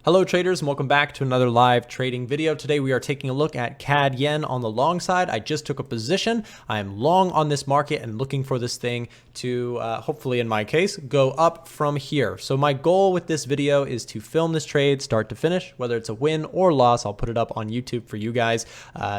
Hello traders and welcome back to another live trading video. Today we are taking a look at CAD yen on the long side. I just took a position. I am long on this market and looking for this thing to hopefully, in my case, go up from here. So my goal with this video is to film this trade start to finish, whether it's a win or loss. I'll put it up on YouTube for you guys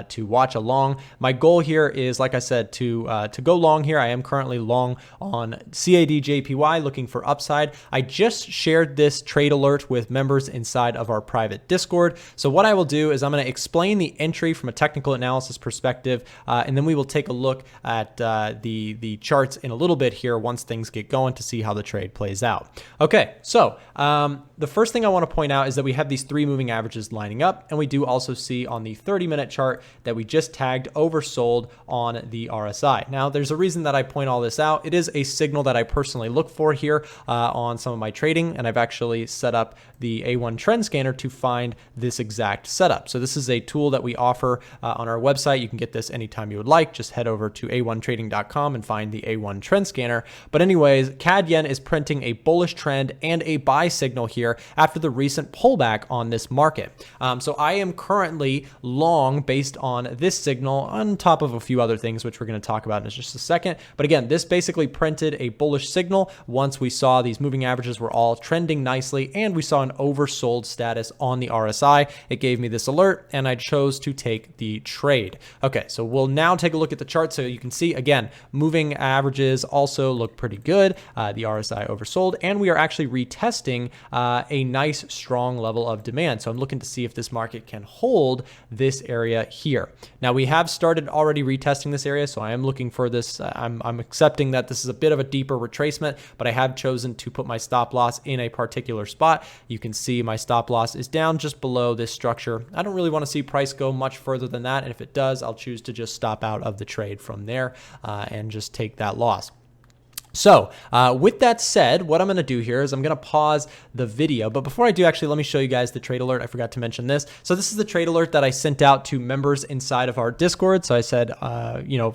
to watch along. My goal here is, like I said, to go long here. I am currently long on CAD/JPY looking for upside. I just shared this trade alert with members inside of our private Discord. So what I will do is I'm going to explain the entry from a technical analysis perspective, and then we will take a look at the charts in a little bit here once things get going to see how the trade plays out. Okay, so the first thing I want to point out is that we have these three moving averages lining up, and we do also see on the 30-minute chart that we just tagged oversold on the RSI. Now, there's a reason that I point all this out. It is a signal that I personally look for here on some of my trading, and I've actually set up the A1 trend scanner to find this exact setup. So this is a tool that we offer on our website. You can get this anytime you would like. Just head over to a1trading.com and find the A1 trend scanner. But anyways, CAD yen is printing a bullish trend and a buy signal here after the recent pullback on this market. So I am currently long based on this signal on top of a few other things, which we're going to talk about in just a second. But again, this basically printed a bullish signal once we saw these moving averages were all trending nicely and we saw an oversold status on the RSI. It gave me this alert and I chose to take the trade. Okay, so we'll now take a look at the chart so you can see, again, moving averages also look pretty good. The RSI oversold, and we are actually retesting a nice strong level of demand. So I'm looking to see if this market can hold this area here. Now we have started already retesting this area, so I am looking for this. I'm accepting that this is a bit of a deeper retracement, but I have chosen to put my stop loss in a particular spot. You can see my stop loss is down just below this structure. I don't really want to see price go much further than that, and if it does, I'll choose to just stop out of the trade from there and just take that loss. So with that said, what I'm going to do here is I'm going to pause the video. But before I do, actually, let me show you guys the trade alert. I forgot to mention this. So this is the trade alert that I sent out to members inside of our Discord. So I said,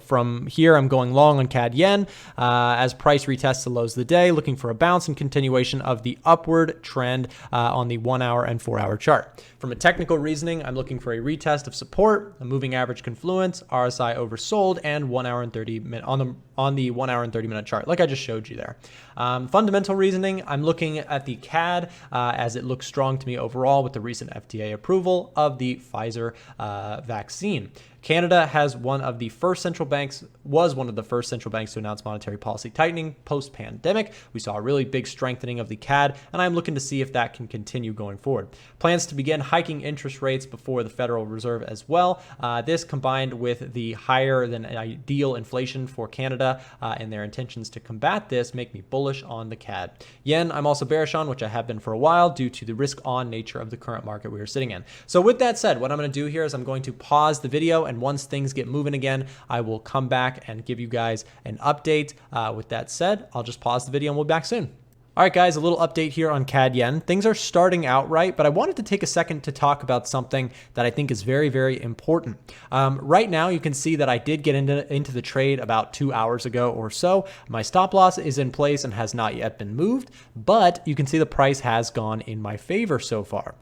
from here, I'm going long on CAD yen as price retests the lows of the day, looking for a bounce and continuation of the upward trend on the 1 hour and 4 hour chart. From a technical reasoning, I'm looking for a retest of support, a moving average confluence, RSI oversold, and 1 hour and 30 minute on the 1 hour and 30 minute chart, like I just showed you there. Fundamental reasoning, I'm looking at the CAD as it looks strong to me overall with the recent FDA approval of the Pfizer vaccine. Canada was one of the first central banks to announce monetary policy tightening post-pandemic. We saw a really big strengthening of the CAD, and I'm looking to see if that can continue going forward. Plans to begin hiking interest rates before the Federal Reserve as well. This combined with the higher than ideal inflation for Canada and their intentions to combat this make me bullish on the CAD. Yen, I'm also bearish on, which I have been for a while due to the risk-on nature of the current market we are sitting in. So with that said, what I'm going to do here is I'm going to pause the video, and once things get moving again, I will come back and give you guys an update. With that said, I'll just pause the video and we'll be back soon. All right, guys, a little update here on CAD yen. Things are starting out right, but I wanted to take a second to talk about something that I think is very, very important. Right now, you can see that I did get into the trade about 2 hours ago or so. My stop loss is in place and has not yet been moved, but you can see the price has gone in my favor so far.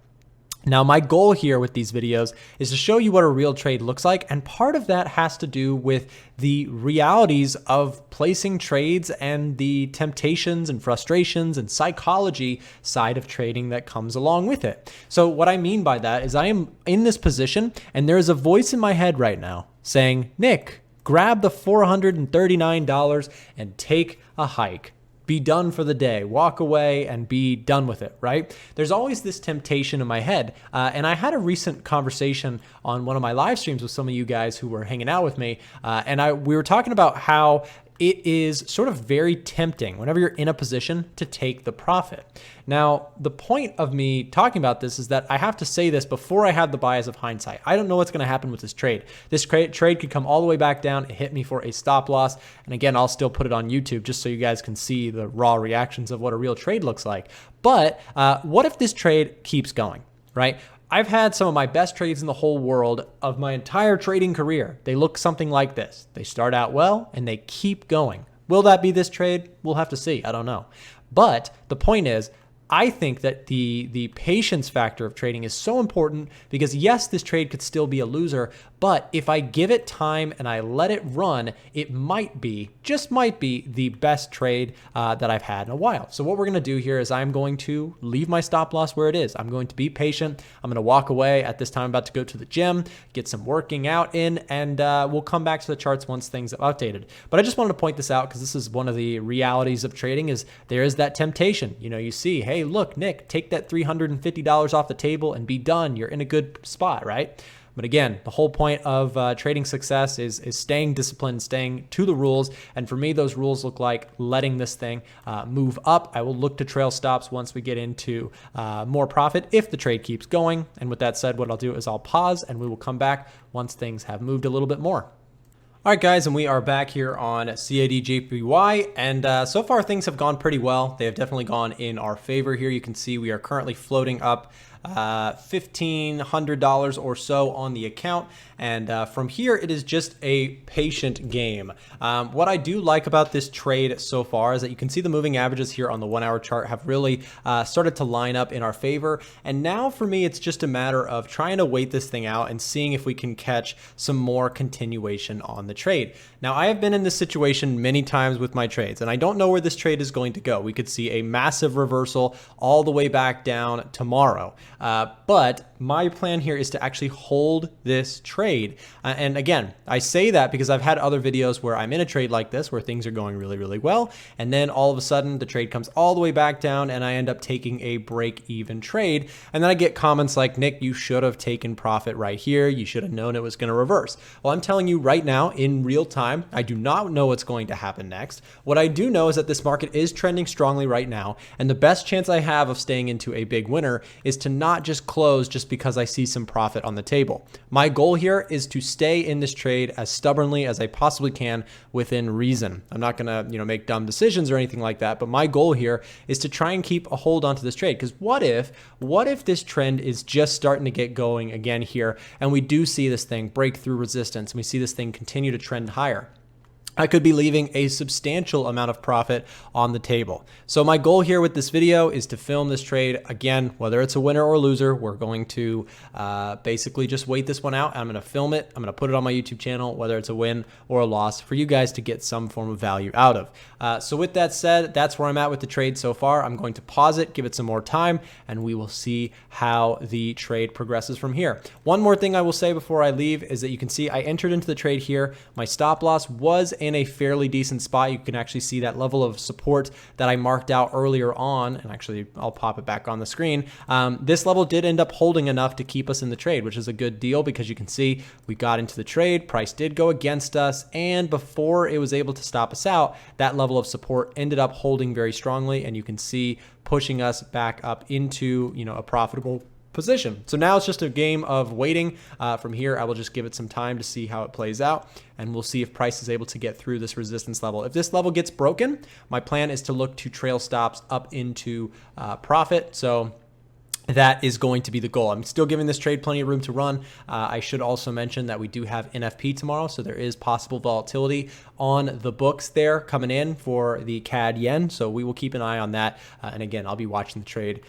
Now, my goal here with these videos is to show you what a real trade looks like, and part of that has to do with the realities of placing trades and the temptations and frustrations and psychology side of trading that comes along with it. So what I mean by that is I am in this position, and there is a voice in my head right now saying, Nick, grab the $439 and take a hike. Be done for the day, walk away and be done with it, right? There's always this temptation in my head. And I had a recent conversation on one of my live streams with some of you guys who were hanging out with me. We were talking about how it is sort of very tempting whenever you're in a position to take the profit. Now, the point of me talking about this is that I have to say this before I have the bias of hindsight. I don't know what's going to happen with this trade. This trade could come all the way back down and hit me for a stop loss. And again, I'll still put it on YouTube just so you guys can see the raw reactions of what a real trade looks like. But what if this trade keeps going, right? I've had some of my best trades in the whole world of my entire trading career. They look something like this. They start out well and they keep going. Will that be this trade? We'll have to see. I don't know. But the point is, I think that the patience factor of trading is so important because yes, this trade could still be a loser, but if I give it time and I let it run, it might be, just might be, the best trade that I've had in a while. So what we're going to do here is I'm going to leave my stop loss where it is. I'm going to be patient. I'm going to walk away. At this time, I'm about to go to the gym, get some working out in, and we'll come back to the charts once things have updated. But I just wanted to point this out because this is one of the realities of trading is there is that temptation. You know, you see, hey, look, Nick, take that $350 off the table and be done. You're in a good spot, right? But again, the whole point of trading success is staying disciplined, staying to the rules. And for me, those rules look like letting this thing move up. I will look to trail stops once we get into more profit if the trade keeps going. And with that said, what I'll do is I'll pause and we will come back once things have moved a little bit more. All right, guys, and we are back here on CADJPY, and so far things have gone pretty well. They have definitely gone in our favor here. You can see we are currently floating up $1,500 or so on the account. And from here, it is just a patient game. What I do like about this trade so far is that you can see the moving averages here on the 1 hour chart have really started to line up in our favor. And now for me, it's just a matter of trying to wait this thing out and seeing if we can catch some more continuation on the trade. Now, I have been in this situation many times with my trades, and I don't know where this trade is going to go. We could see a massive reversal all the way back down tomorrow. But my plan here is to actually hold this trade. And again, I say that because I've had other videos where I'm in a trade like this, where things are going really, really well. And then all of a sudden the trade comes all the way back down and I end up taking a break-even trade. And then I get comments like, Nick, you should have taken profit right here. You should have known it was going to reverse. Well, I'm telling you right now in real time, I do not know what's going to happen next. What I do know is that this market is trending strongly right now. And the best chance I have of staying into a big winner is to not just close just because I see some profit on the table. My goal here is to stay in this trade as stubbornly as I possibly can within reason. I'm not going to, make dumb decisions or anything like that, but my goal here is to try and keep a hold onto this trade. Because what if this trend is just starting to get going again here and we do see this thing break through resistance and we see this thing continue to trend higher? I could be leaving a substantial amount of profit on the table. So my goal here with this video is to film this trade. Again, whether it's a winner or loser, we're going to basically just wait this one out. I'm going to film it. I'm going to put it on my YouTube channel, whether it's a win or a loss, for you guys to get some form of value out of. So with that said, that's where I'm at with the trade so far. I'm going to pause it, give it some more time, and we will see how the trade progresses from here. One more thing I will say before I leave is that you can see I entered into the trade here. My stop loss was in a fairly decent spot. You can actually see that level of support that I marked out earlier on, and actually I'll pop it back on the screen. This level did end up holding enough to keep us in the trade, which is a good deal because you can see we got into the trade, price did go against us, and before it was able to stop us out, that level of support ended up holding very strongly, and you can see pushing us back up into a profitable position. So now it's just a game of waiting. From here, I will just give it some time to see how it plays out, and we'll see if price is able to get through this resistance level. If this level gets broken, my plan is to look to trail stops up into profit. So that is going to be the goal. I'm still giving this trade plenty of room to run. I should also mention that we do have NFP tomorrow, so there is possible volatility on the books there coming in for the CAD yen. So we will keep an eye on that. And again, I'll be watching the trade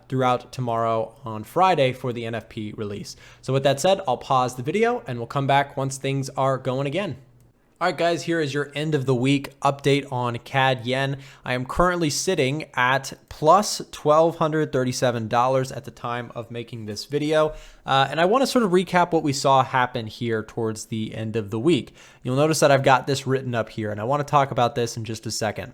throughout tomorrow on Friday for the NFP release. So with that said, I'll pause the video and we'll come back once things are going again. All right, guys, here is your end of the week update on CAD yen. I am currently sitting at plus $1,237 at the time of making this video. And I want to sort of recap what we saw happen here towards the end of the week. You'll notice that I've got this written up here, and I want to talk about this in just a second.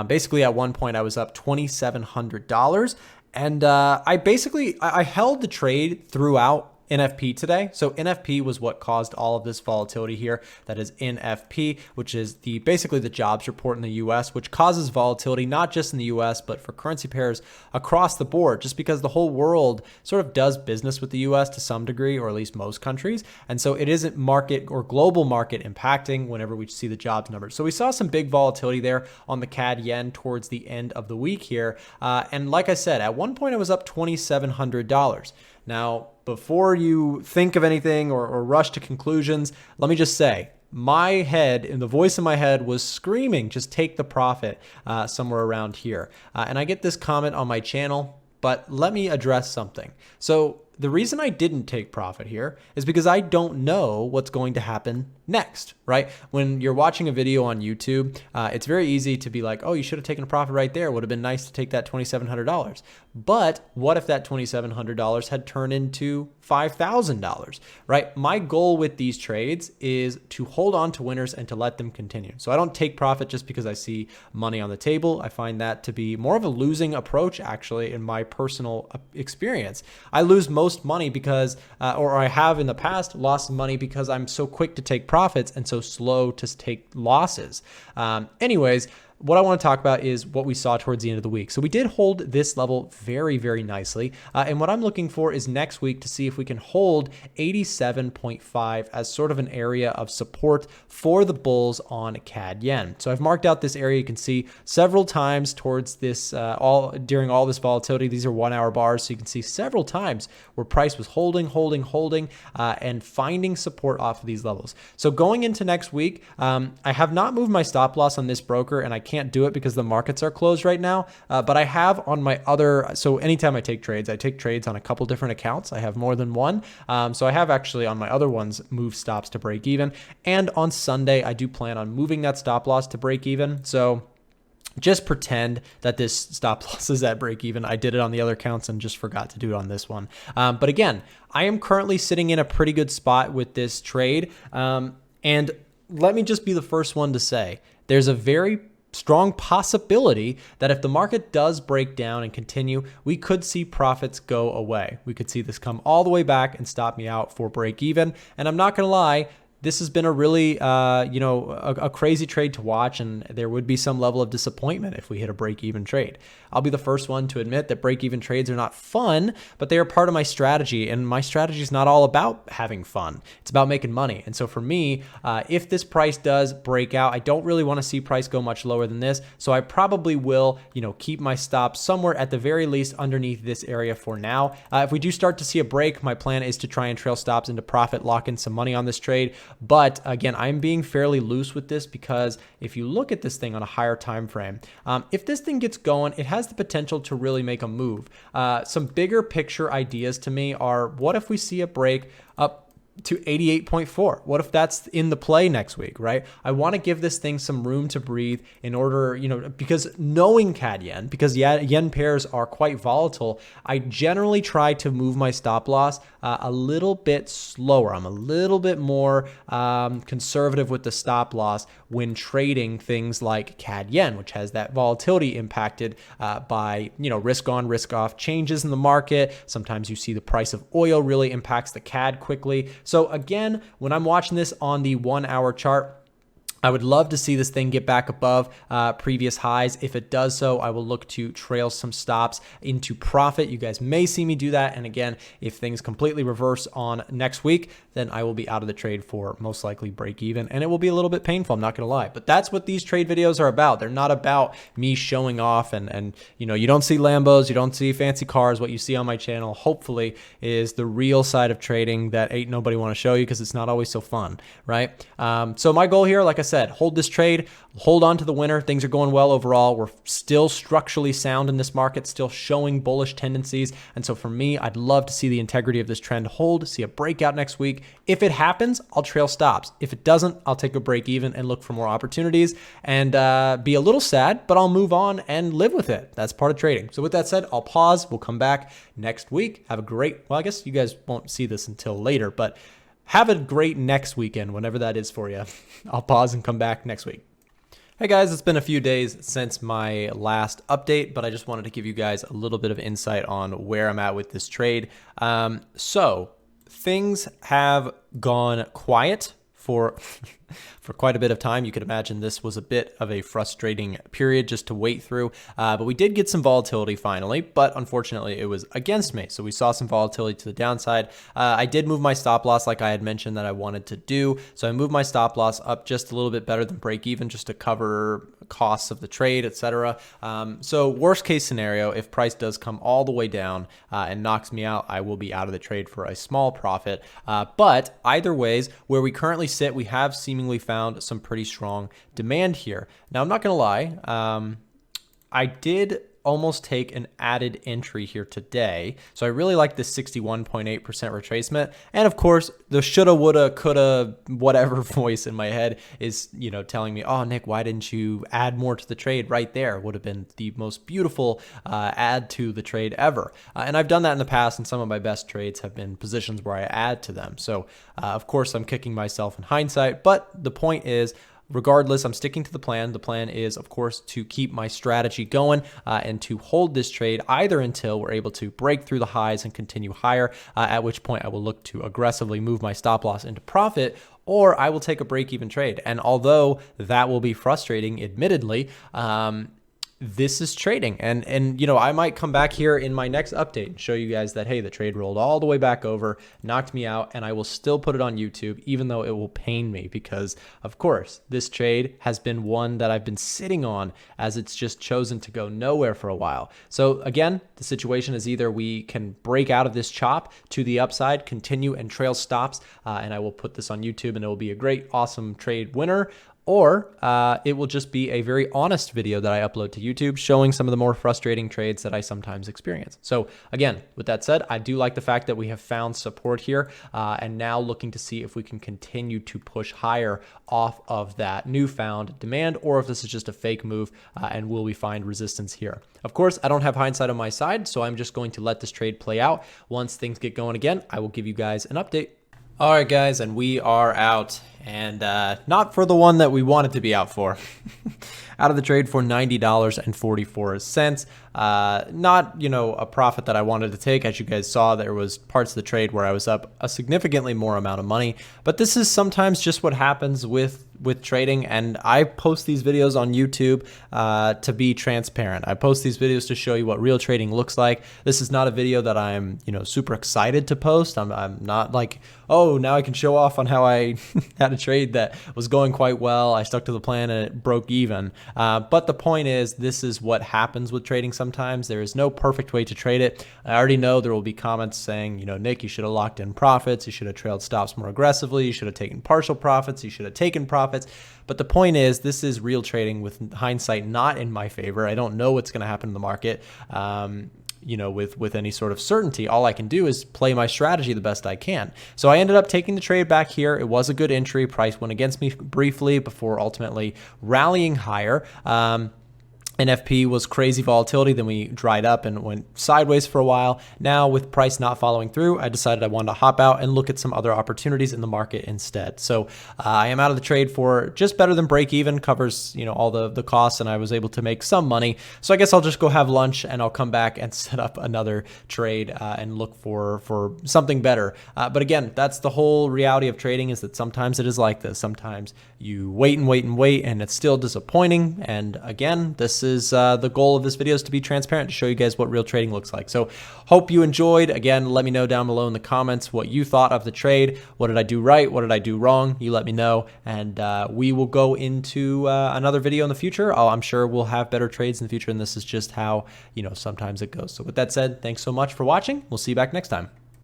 Basically, at one point, I was up $2,700, and I held the trade throughout NFP today. So NFP was what caused all of this volatility here. That is NFP, which is basically the jobs report in the US, which causes volatility not just in the US, but for currency pairs across the board, just because the whole world sort of does business with the US to some degree, or at least most countries. And so it isn't market or global market impacting whenever we see the jobs numbers. So we saw some big volatility there on the CAD yen towards the end of the week here. And like I said, at one point I was up $2,700. Now, before you think of anything or rush to conclusions, let me just say, my head and the voice in my head was screaming, just take the profit somewhere around here. And I get this comment on my channel, but let me address something. So the reason I didn't take profit here is because I don't know what's going to happen next, right? When you're watching a video on YouTube, it's very easy to be like, oh, you should have taken a profit right there. Would have been nice to take that $2,700. But what if that $2,700 had turned into $5,000, right? My goal with these trades is to hold on to winners and to let them continue. So I don't take profit just because I see money on the table. I find that to be more of a losing approach, actually, in my personal experience. I lose most money because, or I have in the past lost money because I'm so quick to take profits and so slow to take losses. Anyways, what I want to talk about is what we saw towards the end of the week. So we did hold this level very, very nicely. And what I'm looking for is next week to see if we can hold 87.5 as sort of an area of support for the bulls on CAD yen. So I've marked out this area. You can see several times towards this, during all this volatility. These are 1 hour bars. So you can see several times where price was holding, and finding support off of these levels. So going into next week, I have not moved my stop loss on this broker, and I can't do it because the markets are closed right now. But I have on my other, so anytime I take trades on a couple different accounts. I have more than one. So I have actually on my other ones moved stops to break even. And on Sunday, I do plan on moving that stop loss to break even. So just pretend that this stop loss is at break even. I did it on the other accounts and just forgot to do it on this one. But again, I am currently sitting in a pretty good spot with this trade. And let me just be the first one to say, there's a very strong possibility that if the market does break down and continue, we could see profits go away. We could see this come all the way back and stop me out for break even. And I'm not going to lie, this has been a really, a crazy trade to watch, and there would be some level of disappointment if we hit a break-even trade. I'll be the first one to admit that break-even trades are not fun, but they are part of my strategy, and my strategy is not all about having fun. It's about making money. And so for me, if this price does break out, I don't really want to see price go much lower than this, so I probably will, keep my stop somewhere at the very least underneath this area for now. If we do start to see a break, my plan is to try and trail stops into profit, lock in some money on this trade. But again, I'm being fairly loose with this because if you look at this thing on a higher time frame, if this thing gets going, it has the potential to really make a move. Some bigger picture ideas to me are, what if we see a break up to 88.4? What if that's in the play next week, right? I want to give this thing some room to breathe in order, because knowing CAD yen, because yen pairs are quite volatile, I generally try to move my stop loss a little bit slower. I'm a little bit more conservative with the stop loss when trading things like CAD yen, which has that volatility impacted by, risk on, risk off changes in the market. Sometimes you see the price of oil really impacts the CAD quickly. So again, when I'm watching this on the 1 hour chart, I would love to see this thing get back above previous highs. If it does so, I will look to trail some stops into profit. You guys may see me do that. And again, if things completely reverse on next week, then I will be out of the trade for most likely break even. And it will be a little bit painful, I'm not going to lie. But that's what these trade videos are about. They're not about me showing off and you don't see Lambos, you don't see fancy cars. What you see on my channel, hopefully, is the real side of trading that ain't nobody want to show you because it's not always so fun, right? So my goal here, like I said, hold this trade, hold on to the winner. Things are going well overall. We're still structurally sound in this market, still showing bullish tendencies. And so for me, I'd love to see the integrity of this trend hold, see a breakout next week. If it happens, I'll trail stops. If it doesn't, I'll take a break even and look for more opportunities and be a little sad, but I'll move on and live with it. That's part of trading. So with that said, I'll pause. We'll come back next week. Have a great, well, I guess you guys won't see this until later, but have a great next weekend, whenever that is for you. I'll pause and come back next week. Hey guys, it's been a few days since my last update, but I just wanted to give you guys a little bit of insight on where I'm at with this trade. So things have gone quiet for quite a bit of time. You could imagine this was a bit of a frustrating period just to wait through, but we did get some volatility finally, but unfortunately it was against me. So we saw some volatility to the downside. I did move my stop loss like I had mentioned that I wanted to do. So I moved my stop loss up just a little bit better than break even just to cover costs of the trade, etc. So worst case scenario, if price does come all the way down and knocks me out, I will be out of the trade for a small profit. But either ways, where we currently sit, we have seen seemingly found some pretty strong demand here. Now, I'm not going to lie. I did almost take an added entry here today. So I really like this 61.8% retracement. And of course, the shoulda, woulda, coulda, whatever voice in my head is, telling me, oh, Nick, why didn't you add more to the trade right there? Would have been the most beautiful add to the trade ever. And I've done that in the past, and some of my best trades have been positions where I add to them. So of course, I'm kicking myself in hindsight, but the point is, regardless, I'm sticking to the plan. The plan is, of course, to keep my strategy going and to hold this trade either until we're able to break through the highs and continue higher, at which point I will look to aggressively move my stop loss into profit, or I will take a break-even trade. And although that will be frustrating, admittedly, this is trading. And I might come back here in my next update and show you guys that, hey, the trade rolled all the way back over, knocked me out, and I will still put it on YouTube, even though it will pain me because, of course, this trade has been one that I've been sitting on as it's just chosen to go nowhere for a while. So again, the situation is either we can break out of this chop to the upside, continue and trail stops, and I will put this on YouTube and it will be a great, awesome trade winner, or it will just be a very honest video that I upload to YouTube showing some of the more frustrating trades that I sometimes experience. So again, with that said, I do like the fact that we have found support here and now looking to see if we can continue to push higher off of that newfound demand, or if this is just a fake move and will we find resistance here. Of course, I don't have hindsight on my side, so I'm just going to let this trade play out. Once things get going again, I will give you guys an update. All right, guys, and we are out, and not for the one that we wanted to be out for. Out of the trade for $90.44. Not, a profit that I wanted to take. As you guys saw, there was parts of the trade where I was up a significantly more amount of money, but this is sometimes just what happens with trading, and I post these videos on YouTube to be transparent. I post these videos to show you what real trading looks like. This is not a video that I'm, super excited to post. I'm not like, oh, now I can show off on how I had a trade that was going quite well. I stuck to the plan and it broke even. But the point is, this is what happens with trading sometimes. There is no perfect way to trade it. I already know there will be comments saying, Nick, you should have locked in profits. You should have trailed stops more aggressively. You should have taken partial profits. You should have taken profits. But the point is, this is real trading with hindsight not in my favor. I don't know what's going to happen in the market. With any sort of certainty. All I can do is play my strategy the best I can. So I ended up taking the trade back here. It was a good entry. Price went against me briefly before ultimately rallying higher. NFP was crazy volatility, then we dried up and went sideways for a while. Now with price not following through, I decided I wanted to hop out and look at some other opportunities in the market instead. So I am out of the trade for just better than break even, covers all the costs, and I was able to make some money. So I guess I'll just go have lunch and I'll come back and set up another trade and look for something better. But again, that's the whole reality of trading, is that sometimes it is like this. Sometimes you wait and wait and wait and it's still disappointing. And again, this is the goal of this video, is to be transparent, to show you guys what real trading looks like. So hope you enjoyed. Again, let me know down below in the comments what you thought of the trade. What did I do right? What did I do wrong? You let me know, and we will go into another video in the future. I'm sure we'll have better trades in the future, and this is just how sometimes it goes. So with that said, thanks so much for watching. We'll see you back next time.